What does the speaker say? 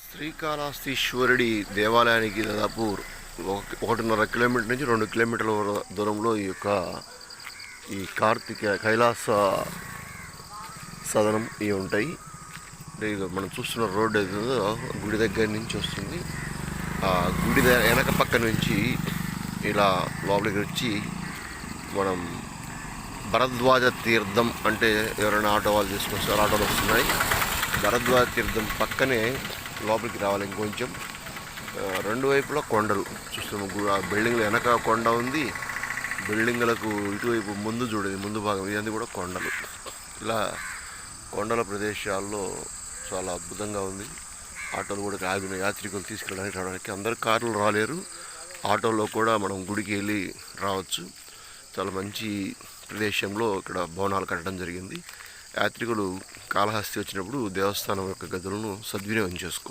శ్రీకాళహస్తీశ్వరుడి దేవాలయానికి దాదాపు 1.5 కిలోమీటర్ నుంచి 2 కిలోమీటర్ల దూరంలో ఈ కార్తీక కైలాస సదనం ఇవి ఉంటాయి. మనం చూస్తున్న రోడ్డు ఏదో గుడి దగ్గర నుంచి వస్తుంది. ఆ గుడి వెనక పక్క నుంచి ఇలా లోపలికి వచ్చి మనం భరద్వాజ తీర్థం అంటే ఎవరైనా ఆటో వాళ్ళు తీసుకొస్తారు, ఆటోలు వస్తున్నాయి. భరద్వాజ తీర్థం పక్కనే లోపలికి రావాలి. ఇంకొంచెం రెండు వైపులా కొండలు చూస్తున్నాం. ఆ బిల్డింగ్ల వెనక కొండ ఉంది, బిల్డింగ్లకు ఇటువైపు ముందు చూడేది ముందు భాగం ఇవన్నీ కూడా కొండలు. ఇలా కొండల ప్రదేశాల్లో చాలా అద్భుతంగా ఉంది. ఆటోలు కూడా ఆగిన యాత్రికులు తీసుకెళ్ళడానికి రావడానికి. అందరు కార్లు రాలేరు, ఆటోలో కూడా మనం గుడికి వెళ్ళి రావచ్చు. చాలా మంచి ప్రదేశంలో ఇక్కడ భవనాలు కట్టడం జరిగింది. యాత్రికులు కాళహస్తి వచ్చినప్పుడు దేవస్థానం యొక్క గదులను సద్వినియోగం చేసుకోవాలి.